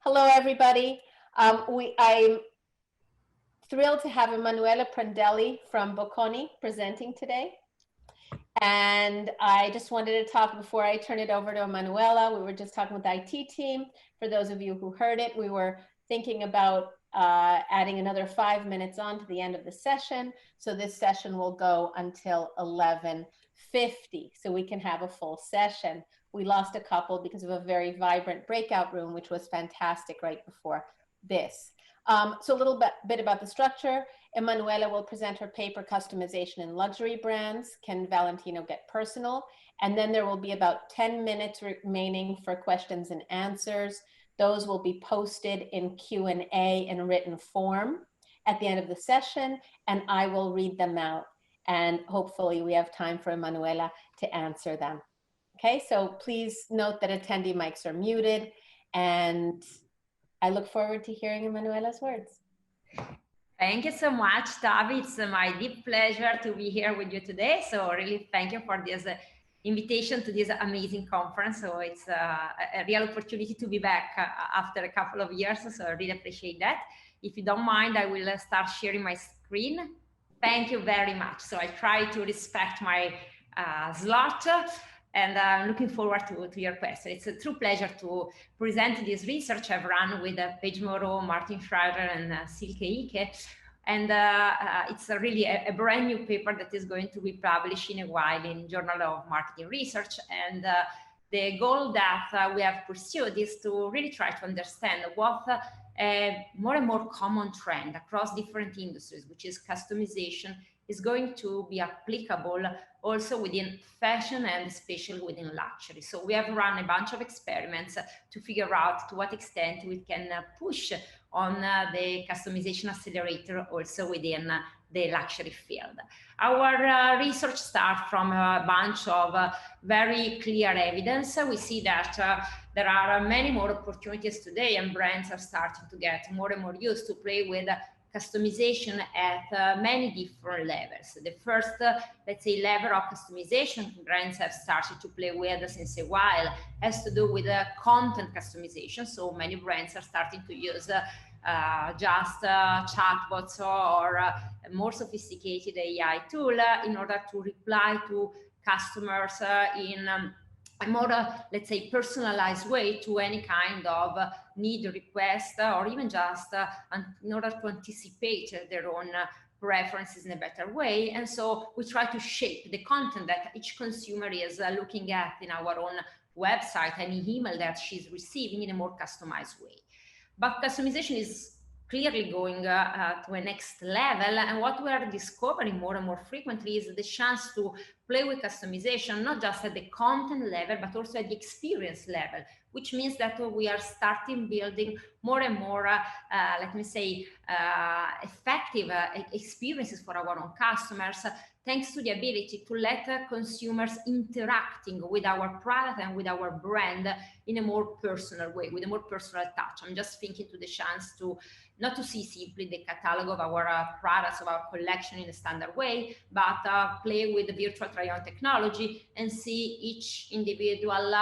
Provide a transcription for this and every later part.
Hello, everybody. I'm thrilled to have Emanuela Prandelli from Bocconi presenting today. And I just wanted to talk before I turn it over to Emanuela. We were just talking with the IT team. For those of you who heard it, we were thinking about adding another 5 minutes on to the end of the session. So this session will go until 11:50, so we can have a full session. We lost a couple because of a very vibrant breakout room, which was fantastic right before this. So a little bit about the structure. Emanuela will present her paper, Customization in Luxury Brands, Can Valentino Get Personal? And then there will be about 10 minutes remaining for questions and answers. Those will be posted in Q&A in written form at the end of the session, and I will read them out. And hopefully we have time for Emanuela to answer them. Okay, so please note that attendee mics are muted, and I look forward to hearing Emanuela's words. Thank you so much, Tavi. It's my deep pleasure to be here with you today. So really thank you for this invitation to this amazing conference. So it's a real opportunity to be back after a couple of years. So I really appreciate that. If you don't mind, I will start sharing my screen. Thank you very much. So I try to respect my slot. And I'm looking forward to your question. It's a true pleasure to present this research I've run with Paige Moreau, Martin Schreiber, and Silke Ike. And it's really a brand new paper that is going to be published in a while in Journal of Marketing Research. And the goal that we have pursued is to really try to understand what more and more common trend across different industries, which is customization, is going to be applicable also within fashion and especially within luxury. So we have run a bunch of experiments to figure out to what extent we can push on the customization accelerator also within the luxury field. Our research starts from a bunch of very clear evidence. We see that there are many more opportunities today, and brands are starting to get more and more used to play with customization at many different levels. The first, let's say, level of customization brands have started to play with since a while has to do with content customization. So many brands are starting to use just chatbots or a more sophisticated AI tool in order to reply to customers in a more, let's say, personalized way to any kind of need, request, or even just in order to anticipate their own preferences in a better way. And so we try to shape the content that each consumer is looking at in our own website, any email that she's receiving in a more customized way. But customization is clearly going to a next level, and what we are discovering more and more frequently is the chance to play with customization, not just at the content level, but also at the experience level, which means that we are starting building more and more, let me say, effective experiences for our own customers, thanks to the ability to let consumers interacting with our product and with our brand in a more personal way, with a more personal touch. I'm just thinking to the chance to not to see simply the catalog of our products, of our collection in a standard way, but play with the virtual try-on technology and see each individual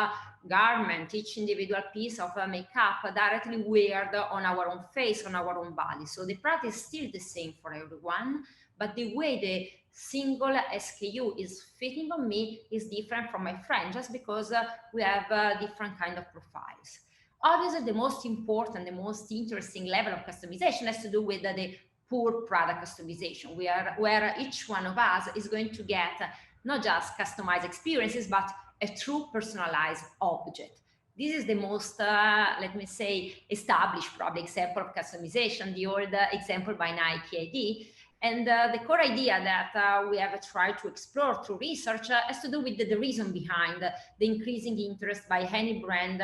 garment, each individual piece of makeup directly weared on our own face, on our own body. So the product is still the same for everyone, but the way the single SKU is fitting on me is different from my friend, just because we have different kind of profiles. Obviously, the most important, the most interesting level of customization has to do with the poor product customization, where each one of us is going to get not just customized experiences, but a true personalized object. This is the most, let me say, established probably example of customization, the old example by Nike ID. And the core idea that we have tried to explore through research has to do with the reason behind the increasing interest by any brand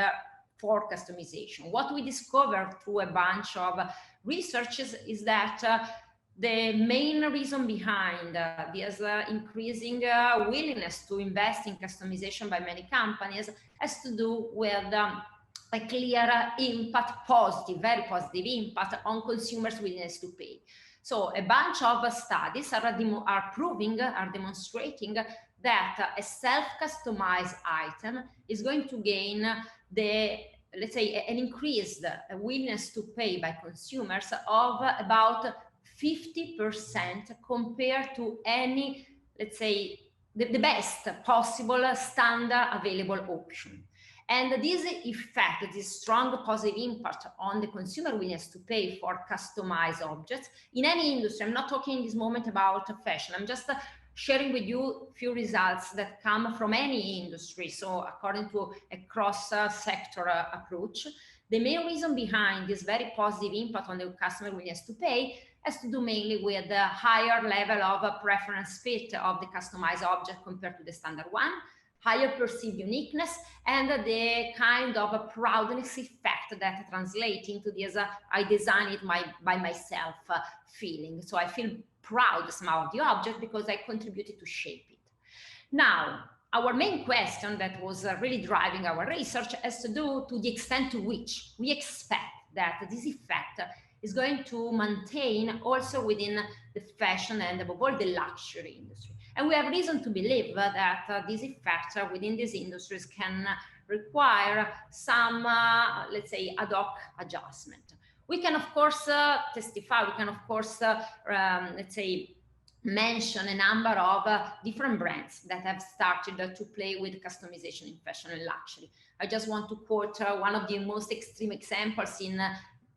for customization. What we discovered through a bunch of researches is that the main reason behind this increasing willingness to invest in customization by many companies has to do with a clear impact, positive, very positive impact on consumers' willingness to pay. So a bunch of studies are demonstrating that a self-customized item is going to gain the let's say, an increased willingness to pay by consumers of about 50% compared to any, let's say, the best possible standard available option. And this effect, this strong positive impact on the consumer willingness to pay for customized objects in any industry. I'm not talking in this moment about fashion. I'm just sharing with you a few results that come from any industry. So according to a cross-sector approach, the main reason behind this very positive impact on the customer willingness to pay has to do mainly with the higher level of preference fit of the customized object compared to the standard one, higher perceived uniqueness, and the kind of a proudness effect that translates into this I designed it by myself feeling. So I feel proud somehow of the object because I contributed to shape it. Now, our main question that was really driving our research has to do to the extent to which we expect that this effect is going to maintain also within the fashion and above all the luxury industry. And we have reason to believe that these effects within these industries can require some, let's say, ad hoc adjustment. We can, of course, testify, we can, of course, let's say, mention a number of different brands that have started to play with customization in fashion and luxury. I just want to quote one of the most extreme examples in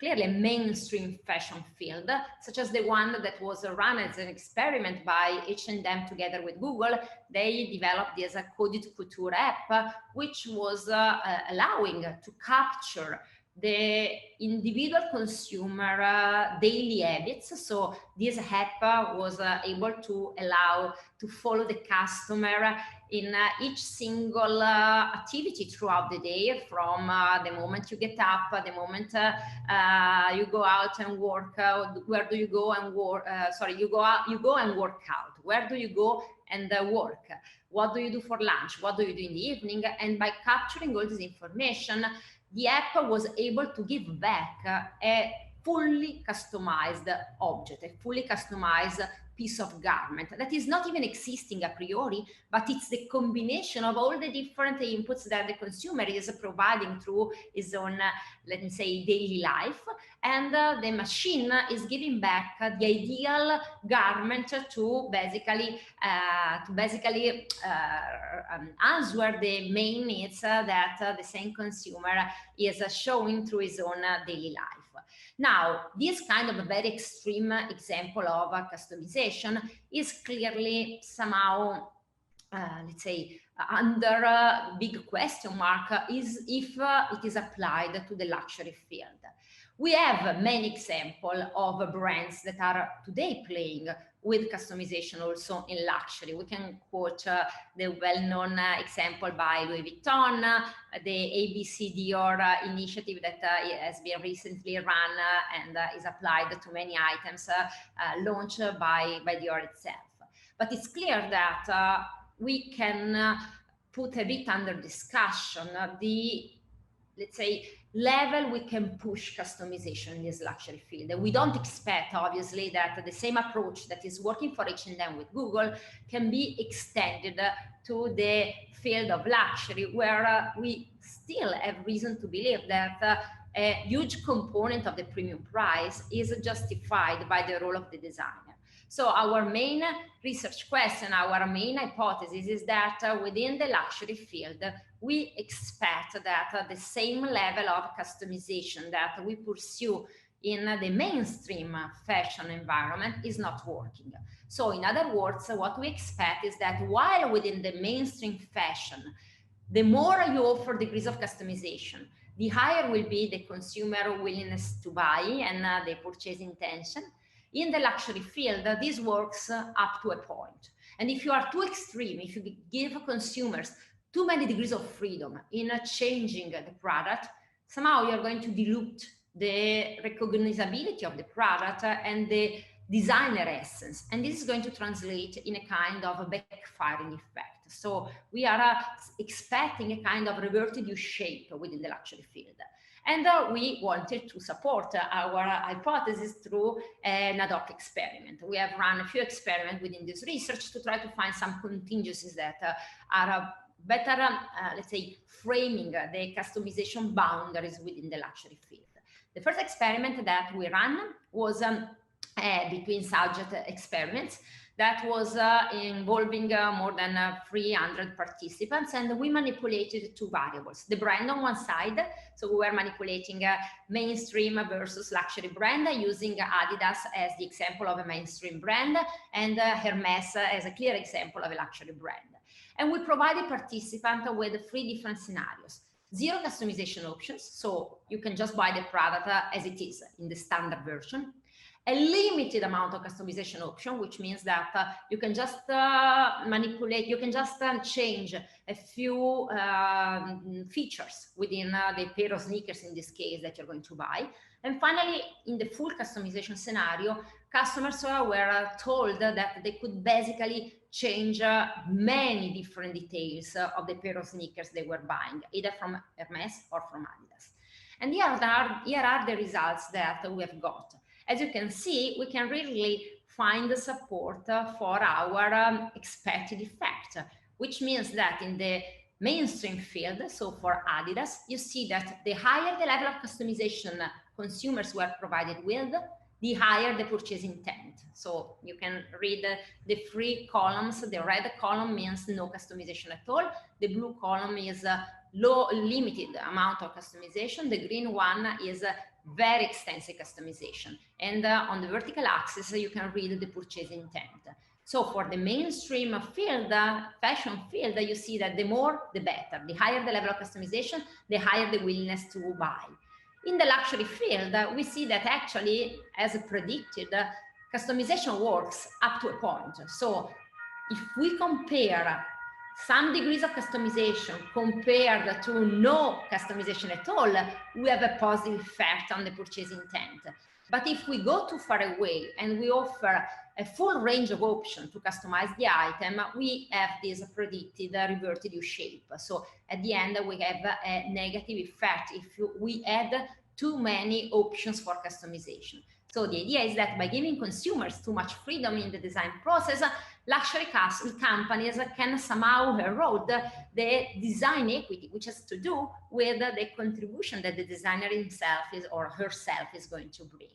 clearly a mainstream fashion field, such as the one that was run as an experiment by H&M together with Google. They developed this coded couture app, which was allowing to capture the individual consumer daily habits. So this app was able to allow to follow the customer in each single activity throughout the day, from the moment you get up, the moment you go out and work. Where do you go and work? You go and work out. Where do you go and work? What do you do for lunch? What do you do in the evening? And by capturing all this information, the app was able to give back a fully customized object, a fully customized piece of garment that is not even existing a priori, but it's the combination of all the different inputs that the consumer is providing through his own, let me say, daily life. And the machine is giving back the ideal garment to basically answer the main needs that the same consumer is showing through his own daily life. Now, this kind of a very extreme example of customization is clearly somehow, let's say, under a big question mark is if it is applied to the luxury field. We have many examples of brands that are today playing with customization also in luxury. We can quote the well-known example by Louis Vuitton, the ABC Dior initiative that has been recently run and is applied to many items launched by Dior itself. But it's clear that we can put a bit under discussion the, let's say, level we can push customization in this luxury field. And we don't expect, obviously, that the same approach that is working for H&M with Google can be extended to the field of luxury, where we still have reason to believe that a huge component of the premium price is justified by the role of the designer. So our main research question, our main hypothesis is that within the luxury field, we expect that the same level of customization that we pursue in the mainstream fashion environment is not working. So in other words, what we expect is that while within the mainstream fashion, the more you offer degrees of customization, the higher will be the consumer willingness to buy and the purchase intention. In the luxury field, this works up to a point. And if you are too extreme, if you give consumers too many degrees of freedom in changing the product, somehow you're going to dilute the recognizability of the product and the designer essence. And this is going to translate in a kind of a backfiring effect. So we are expecting a kind of reverted U shape within the luxury field. And we wanted to support our hypothesis through an ad hoc experiment. We have run a few experiments within this research to try to find some contingencies that are better, let's say, framing the customization boundaries within the luxury field. The first experiment that we ran was between subject experiments that was involving more than 300 participants, and we manipulated two variables: the brand on one side, so we were manipulating mainstream versus luxury brand, using Adidas as the example of a mainstream brand and Hermes as a clear example of a luxury brand. And we provided participants with three different scenarios. Zero customization options, so you can just buy the product as it is in the standard version. A limited amount of customization option, which means that you can just manipulate, you can just change a few features within the pair of sneakers in this case that you're going to buy. And finally, in the full customization scenario, customers were told that they could basically change many different details of the pair of sneakers they were buying, either from Hermes or from Adidas. And here are the results that we have got. As you can see, we can really find the support for our expected effect, which means that in the mainstream field, so for Adidas, you see that the higher the level of customization consumers were provided with, the higher the purchase intent. So you can read the three columns. The red column means no customization at all. The blue column is low, limited amount of customization. The green one is very extensive customization. And on the vertical axis, you can read the purchase intent. So for the mainstream field, fashion field, you see that the more, the better. The higher the level of customization, the higher the willingness to buy. In the luxury field, we see that actually, as predicted, customization works up to a point. So if we compare some degrees of customization compared to no customization at all, we have a positive effect on the purchase intent. But if we go too far away and we offer a full range of options to customize the item, we have this predicted reverted U shape. So at the end, we have a negative effect if we add too many options for customization. So the idea is that by giving consumers too much freedom in the design process, luxury companies can somehow erode the design equity, which has to do with the contribution that the designer himself or herself is going to bring.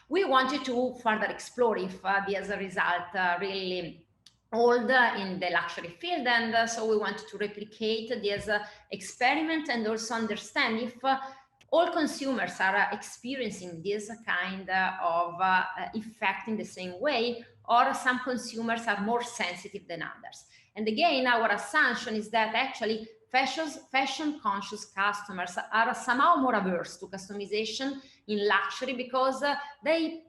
We wanted to further explore if this result really hold in the luxury field, and so we wanted to replicate this experiment and also understand if all consumers are experiencing this kind of effect in the same way, or some consumers are more sensitive than others. And again, our assumption is that actually fashion-conscious customers are somehow more averse to customization in luxury because they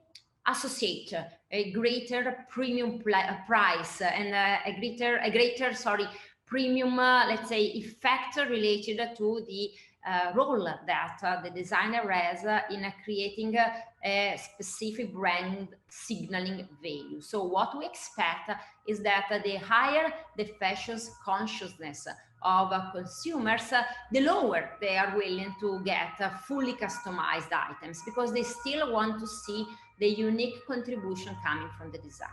associate a greater premium price and a greater premium, let's say, effect related to the role that the designer has in creating a specific brand signaling value. So what we expect is that the higher the fashion consciousness of consumers, the lower they are willing to get fully customized items, because they still want to see the unique contribution coming from the designer.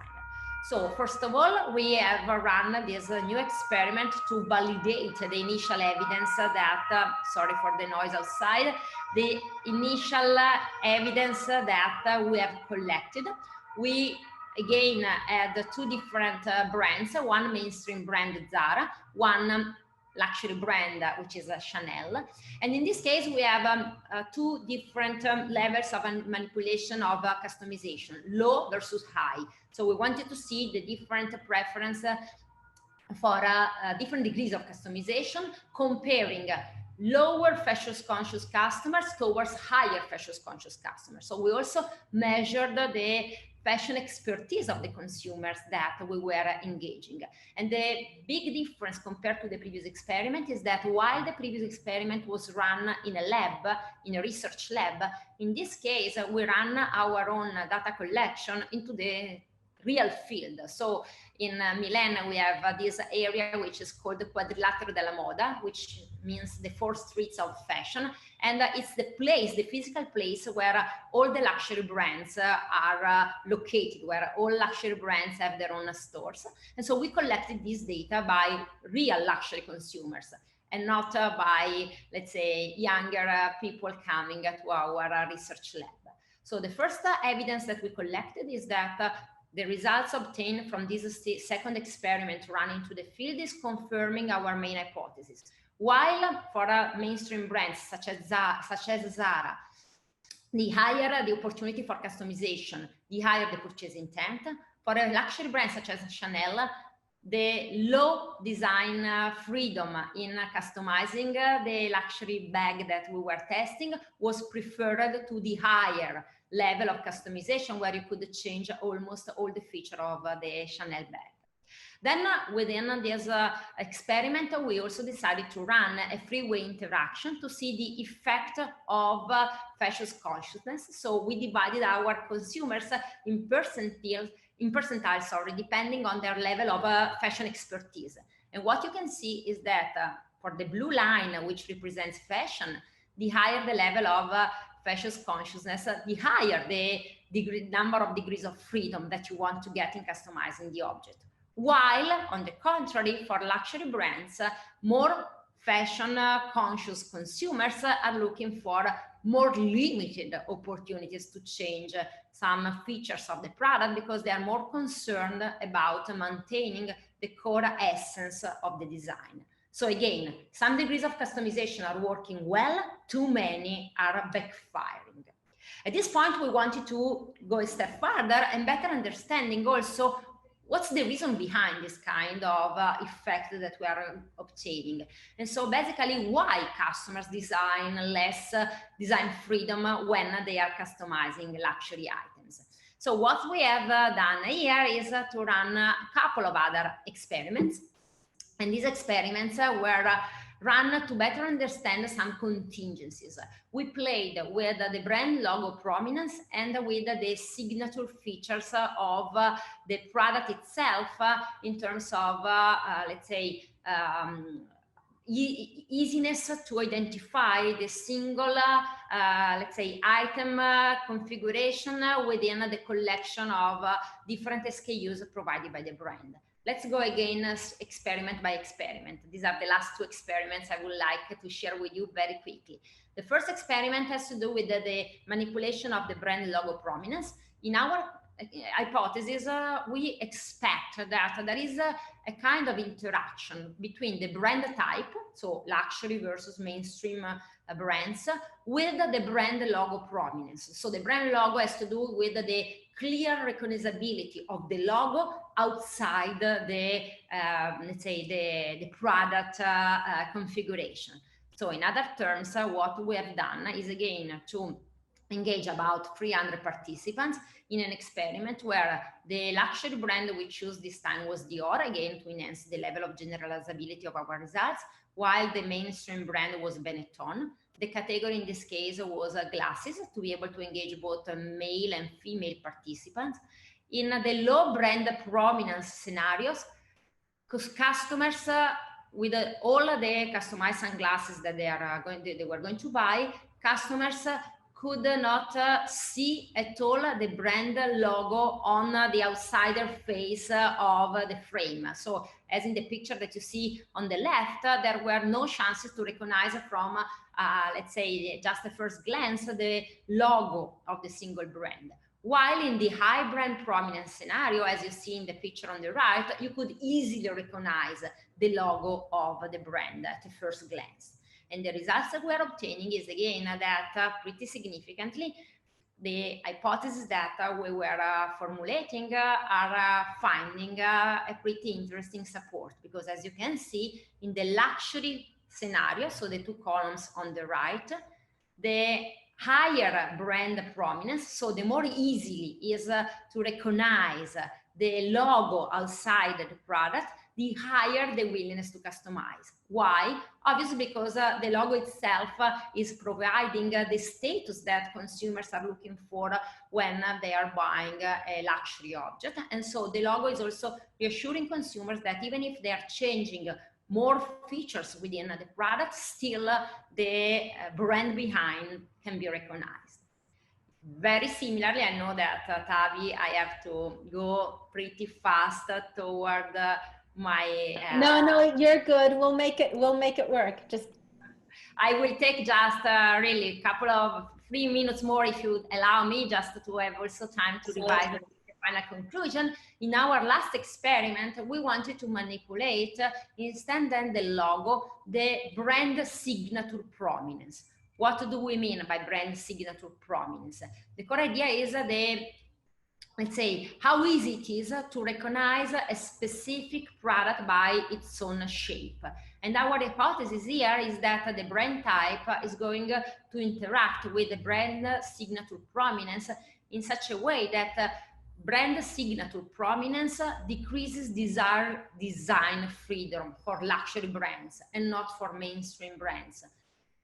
So first of all, we have run this new experiment to validate the initial evidence that, sorry for the noise outside, the initial evidence that we have collected. We again had two different brands, one mainstream brand Zara, one luxury brand, which is Chanel. And in this case, we have two different levels of manipulation of customization, low versus high. So we wanted to see the different preference for different degrees of customization, comparing lower fashion-conscious customers towards higher fashion-conscious customers. So we also measured the fashion expertise of the consumers that we were engaging. And the big difference compared to the previous experiment is that while the previous experiment was run in a lab, in a research lab, in this case, we ran our own data collection into the real field. So in Milan, we have this area which is called the Quadrilatero della Moda, which means the four streets of fashion. And it's the place, the physical place where all the luxury brands are located, where all luxury brands have their own stores. And so we collected this data by real luxury consumers and not by, let's say, younger people coming to our research lab. So the first evidence that we collected is that the results obtained from this second experiment run into the field is confirming our main hypothesis. While for mainstream brands such as Zara, the higher the opportunity for customization, the higher the purchase intent. For a luxury brand such as Chanel, the low design freedom in customizing the luxury bag that we were testing was preferred to the higher level of customization, where you could change almost all the features of the Chanel bag. Then within this experiment, we also decided to run a three-way interaction to see the effect of fashion consciousness. So we divided our consumers in percentiles, depending on their level of fashion expertise. And what you can see is that for the blue line, which represents fashion, the higher the level of fashion consciousness, the higher the number of degrees of freedom that you want to get in customizing the object. While, on the contrary, for luxury brands, more fashion conscious consumers are looking for more limited opportunities to change some features of the product, because they are more concerned about maintaining the core essence of the design. So again, some degrees of customization are working well, too many are backfiring. At this point, we wanted to go a step further and better understanding also what's the reason behind this kind of effect that we are obtaining. And so basically, why customers design less design freedom when they are customizing luxury items. So what we have done here is to run a couple of other experiments. And these experiments were run to better understand some contingencies. We played with the brand logo prominence and with the signature features of the product itself in terms of, let's say, easiness to identify the single, let's say, item configuration within the collection of different SKUs provided by the brand. Let's go again experiment by experiment. These are the last two experiments I would like to share with you very quickly. The first experiment has to do with the manipulation of the brand logo prominence. In our hypothesis, we expect that there is a kind of interaction between the brand type, so luxury versus mainstream brands, with the brand logo prominence. So the brand logo has to do with the clear recognizability of the logo outside the, let's say, the product configuration. So in other terms, what we have done is again to engage about 300 participants in an experiment where the luxury brand we choose this time was Dior, again to enhance the level of generalizability of our results, while the mainstream brand was Benetton. The category in this case was glasses, to be able to engage both male and female participants. In the low brand prominence scenarios, because customers with all the customized sunglasses that they were going to buy, customers could not see at all the brand logo on the outsider face of the frame. So as in the picture that you see on the left, there were no chances to recognize from, let's say, just the first glance, the logo of the single brand. While in the high brand prominence scenario, as you see in the picture on the right, you could easily recognize the logo of the brand at the first glance. And the results that we're obtaining is again that pretty significantly, the hypothesis that we were formulating are finding a pretty interesting support, because as you can see in the luxury scenario, so the two columns on the right, the higher brand prominence, so the more easily is to recognize the logo outside the product, the higher the willingness to customize. Why? Obviously because the logo itself is providing the status that consumers are looking for when they are buying a luxury object. And so the logo is also reassuring consumers that even if they are changing more features within the product, still the brand behind can be recognized. Very similarly, I know that Tavi, I have to go pretty fast toward my no, you're good. We'll make it work. Just I will take just really a couple of 3 minutes more, if you allow me, just to have also time to revise the final conclusion. In our last experiment, we wanted to manipulate, instead than the logo, the brand signature prominence. What do we mean by brand signature prominence? The core idea is let's say, how easy it is to recognize a specific product by its own shape. And our hypothesis here is that the brand type is going to interact with the brand signature prominence in such a way that brand signature prominence decreases design freedom for luxury brands and not for mainstream brands.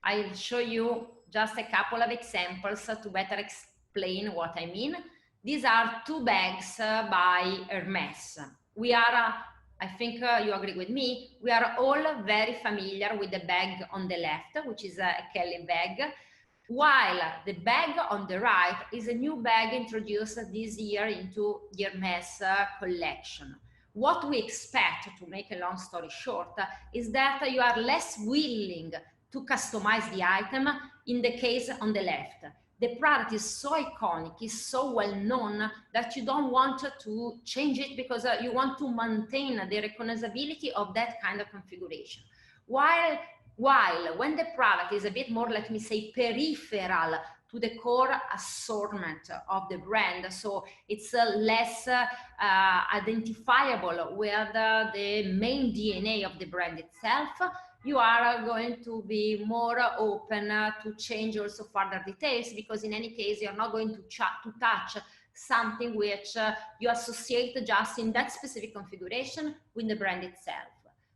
I'll show you just a couple of examples to better explain what I mean. These are 2 bags by Hermes. We are, I think you agree with me, we are all very familiar with the bag on the left, which is a Kelly bag, while the bag on the right is a new bag introduced this year into the Hermes collection. What we expect, to make a long story short, is that you are less willing to customize the item in the case on the left. The product is so iconic, is so well known that you don't want to change it because you want to maintain the recognizability of that kind of configuration. While when the product is a bit more, let me say, peripheral to the core assortment of the brand, so it's less identifiable with the main DNA of the brand itself, you are going to be more open to change also further details, because in any case, you're not going to touch something which you associate just in that specific configuration with the brand itself.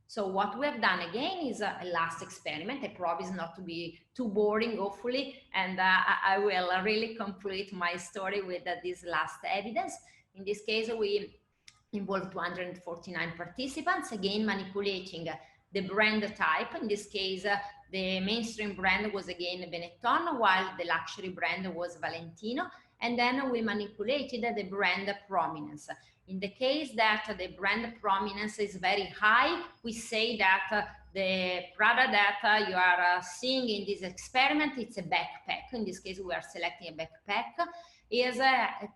So what we have done again is a last experiment. I promise not to be too boring, hopefully, and I will really complete my story with this last evidence. In this case, we involved 249 participants, again manipulating the brand type. In this case, the mainstream brand was again Vuitton, while the luxury brand was Valentino. And then we manipulated the brand prominence. In the case that the brand prominence is very high, we say that the product that you are seeing in this experiment, it's a backpack. In this case, we are selecting a backpack, is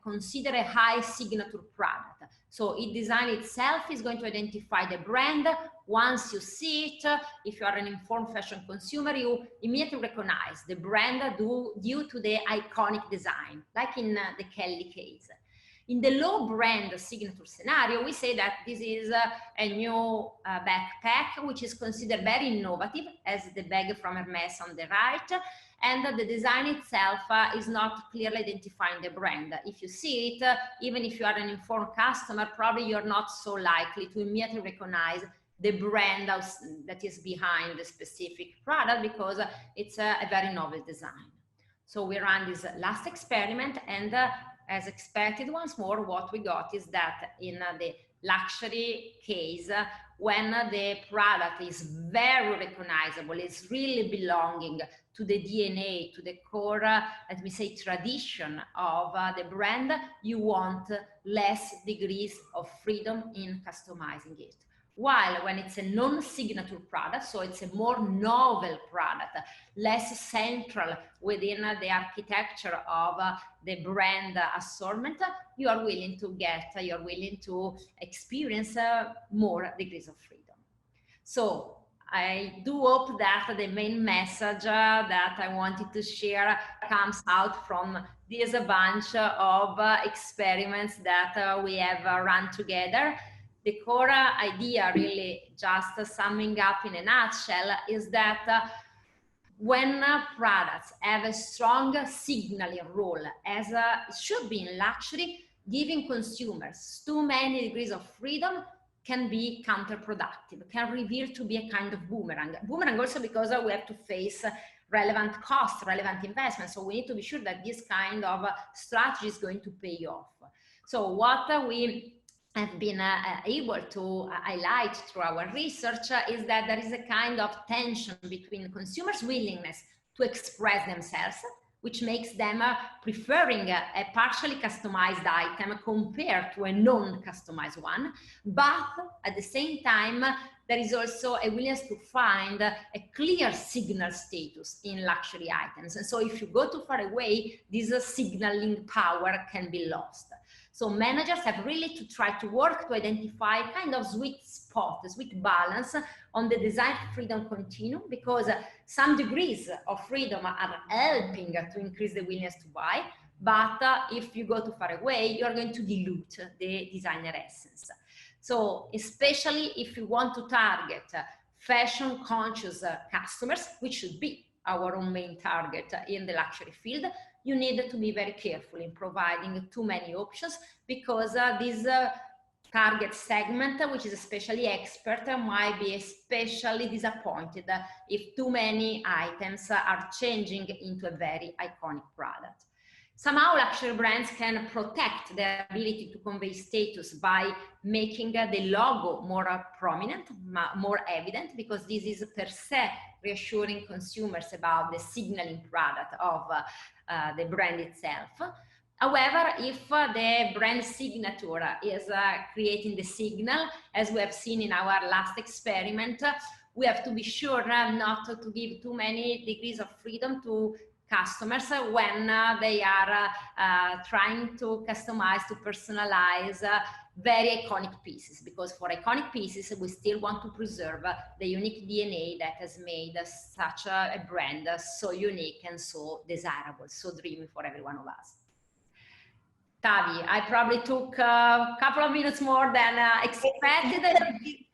considered a high signature product. So its design itself is going to identify the brand. Once you see it, if you are an informed fashion consumer, you immediately recognize the brand due to the iconic design, like in the Kelly case. In the low brand signature scenario, we say that this is a new backpack, which is considered very innovative, as the bag from Hermes on the right, and the design itself is not clearly identifying the brand. If you see it, even if you are an informed customer, probably you're not so likely to immediately recognize the brand that is behind the specific product, because it's a very novel design. So we ran this last experiment, and as expected, once more, what we got is that in the luxury case, when the product is very recognizable, it's really belonging to the DNA, to the core, let me say, tradition of the brand, you want less degrees of freedom in customizing it. While when it's a non-signature product, so it's a more novel product, less central within the architecture of the brand assortment, you are willing to experience more degrees of freedom. So I do hope that the main message that I wanted to share comes out from this bunch of experiments that we have run together. The core idea, really just summing up in a nutshell, is that when products have a strong signaling role, as it should be in luxury, giving consumers too many degrees of freedom can be counterproductive, can reveal to be a kind of boomerang. Boomerang also because we have to face relevant costs, relevant investments. So we need to be sure that this kind of strategy is going to pay off. So what we have been able to highlight through our research is that there is a kind of tension between consumers' willingness to express themselves, which makes them preferring a partially customized item compared to a non-customized one. But at the same time, there is also a willingness to find a clear signal status in luxury items. And so if you go too far away, this signaling power can be lost. So managers have really to try to work to identify kind of sweet spot, a sweet balance on the design freedom continuum, because some degrees of freedom are helping to increase the willingness to buy. But if you go too far away, you are going to dilute the designer essence. So especially if you want to target fashion conscious customers, which should be our own main target in the luxury field, you need to be very careful in providing too many options, because this target segment, which is especially expert, might be especially disappointed if too many items are changing into a very iconic product. Somehow luxury brands can protect their ability to convey status by making the logo more prominent, more evident, because this is per se reassuring consumers about the signaling product of the brand itself. However, if the brand signature is creating the signal, as we have seen in our last experiment, we have to be sure not to give too many degrees of freedom to customers when they are trying to customize, to personalize very iconic pieces, because for iconic pieces we still want to preserve the unique DNA that has made such a brand so unique and so desirable, so dreamy for every one of us. Tavi, I probably took a couple of minutes more than expected.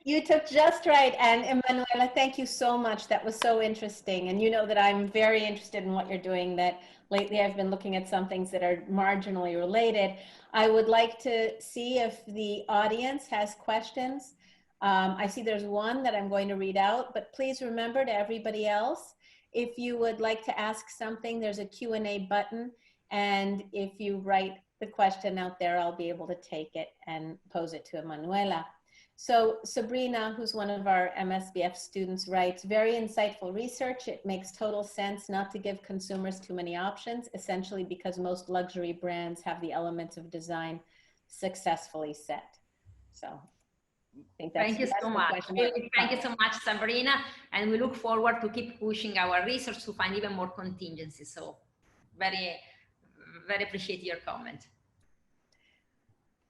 You took just right. And Emanuela, thank you so much. That was so interesting. And you know that I'm very interested in what you're doing, that lately I've been looking at some things that are marginally related. I would like to see if the audience has questions. I see there's one that I'm going to read out, but please remember, to everybody else, if you would like to ask something, there's a Q&A button. And if you write the question out there, I'll be able to take it and pose it to Emanuela. So Sabrina, who's one of our MSBF students, writes, very insightful research. It makes total sense not to give consumers too many options, essentially because most luxury brands have the elements of design successfully set. So I think that's, thank you so much. Thank you so much, Sabrina. And we look forward to keep pushing our research to find even more contingencies. So very appreciate your comment.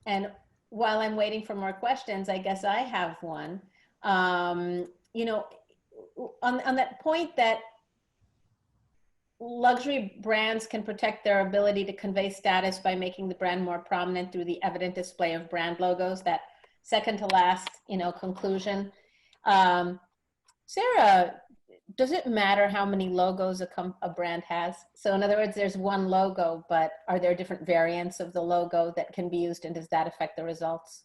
And while I'm waiting for more questions, I guess I have one. You know, on that point that luxury brands can protect their ability to convey status by making the brand more prominent through the evident display of brand logos, that second to last, you know, conclusion. Sarah, does it matter how many logos a brand has? So in other words, there's one logo, but are there different variants of the logo that can be used, and does that affect the results?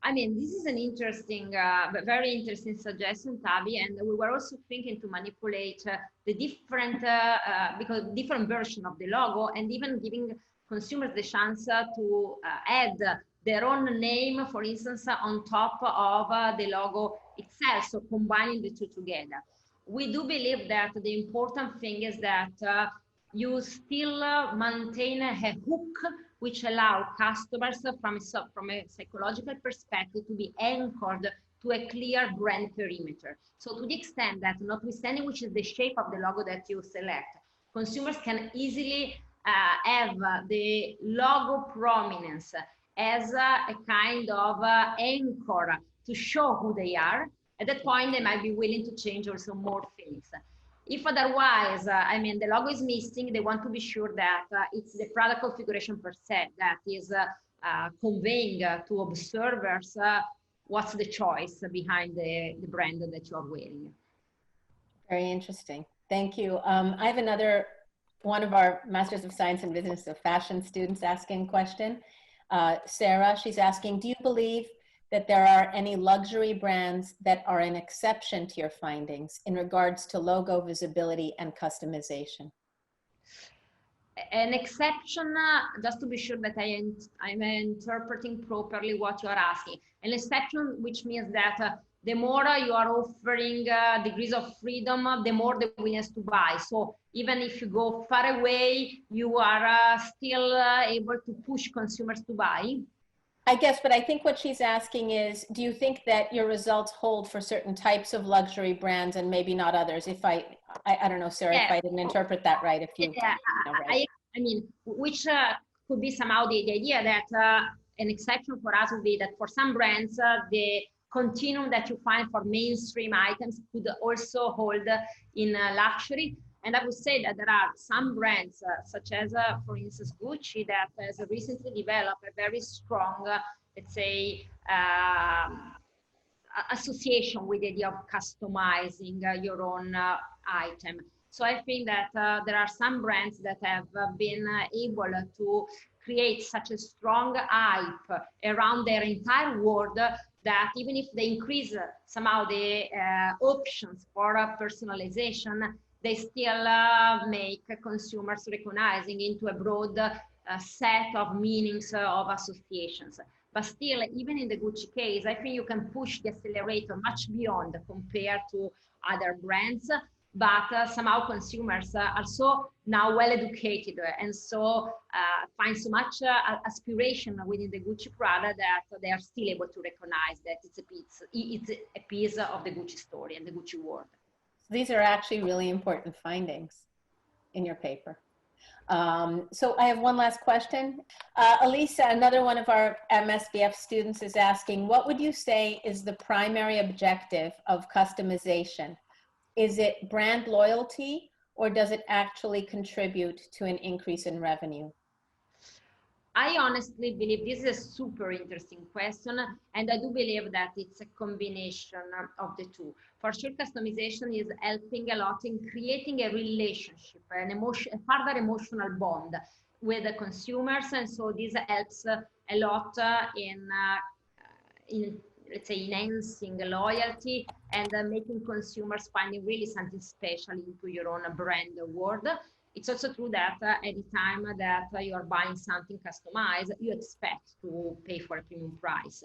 I mean, this is an interesting, but very interesting suggestion, Tavi, and we were also thinking to manipulate the different, because different version of the logo, and even giving consumers the chance to add their own name, for instance, on top of the logo itself, so combining the two together. We do believe that the important thing is that you still maintain a hook which allow customers from a psychological perspective to be anchored to a clear brand perimeter. So to the extent that, notwithstanding which is the shape of the logo that you select, consumers can easily have the logo prominence as a kind of anchor to show who they are. At that point, they might be willing to change also more things. If otherwise, I mean, the logo is missing, they want to be sure that it's the product configuration per se that is conveying to observers what's the choice behind the brand that you are wearing. Very interesting. Thank you. I have another one of our Masters of Science and Business of Fashion students asking a question. Sarah, she's asking, do you believe that there are any luxury brands that are an exception to your findings in regards to logo visibility and customization? An exception, just to be sure that I'm interpreting properly what you are asking. An exception, which means that the more you are offering degrees of freedom, the more the willingness to buy. So even if you go far away, you are still able to push consumers to buy. I guess, but I think what she's asking is, do you think that your results hold for certain types of luxury brands and maybe not others? If I don't know, Sarah, if I didn't interpret that right, if you, right. I mean, which could be somehow the idea that an exception for us would be that for some brands, the continuum that you find for mainstream items could also hold in luxury. And I would say that there are some brands, such as, for instance, Gucci, that has recently developed a very strong, let's say, association with the idea of customizing your own item. So I think that there are some brands that have been able to create such a strong hype around their entire world that even if they increase somehow the options for personalization, they still make consumers recognizing into a broad set of meanings of associations. But still, even in the Gucci case, I think you can push the accelerator much beyond compared to other brands. But somehow consumers are so now well educated and so find so much aspiration within the Gucci product that they are still able to recognize that it's a piece of the Gucci story and the Gucci world. These are actually really important findings in your paper. So I have one last question. Elisa, another one of our MSBF students is asking, what would you say is the primary objective of customization? Is it brand loyalty, or does it actually contribute to an increase in revenue? I honestly believe this is a super interesting question, and I do believe that it's a combination of the two. For sure, customization is helping a lot in creating a relationship, a further emotional bond with the consumers, and so this helps a lot in let's say, enhancing loyalty and making consumers finding really something special into your own brand world. It's also true that any time that you are buying something customized, you expect to pay for a premium price.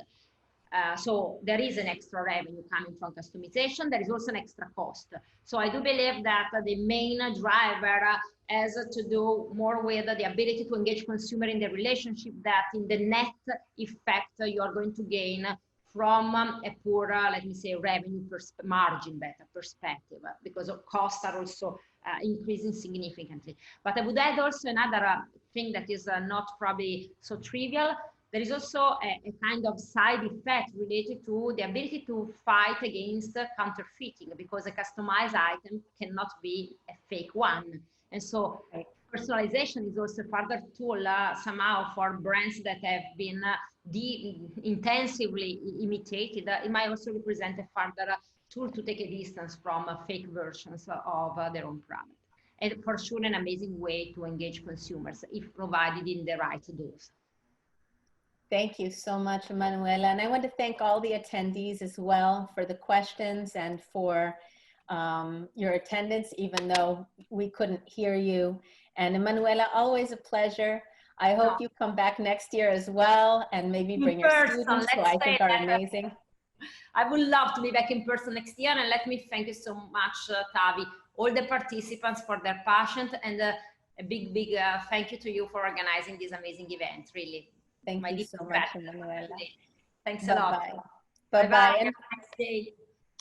So there is an extra revenue coming from customization. There is also an extra cost. So I do believe that the main driver has to do more with the ability to engage consumer in the relationship, that in the net effect you are going to gain from a poor, let me say, revenue margin better perspective, because of costs are also increasing significantly. But I would add also another thing that is not probably so trivial. There is also a kind of side effect related to the ability to fight against counterfeiting, because a customized item cannot be a fake one. And so personalization is also a further tool somehow for brands that have been intensively imitated. It might also represent a further tool to take a distance from fake versions of their own product. And for sure, an amazing way to engage consumers if provided in the right dose. Thank you so much, Emanuela. And I want to thank all the attendees as well for the questions and for your attendance, even though we couldn't hear you. And Emanuela, always a pleasure. I hope you come back next year as well, and maybe bring your students, who I think are amazing. I would love to be back in person next year. And let me thank you so much, Tavi, all the participants for their passion, and a big, big thank you to you for organizing this amazing event, really. Thank you so much, Emanuela. Thanks a lot. Bye-bye. Bye-bye. Have a nice day.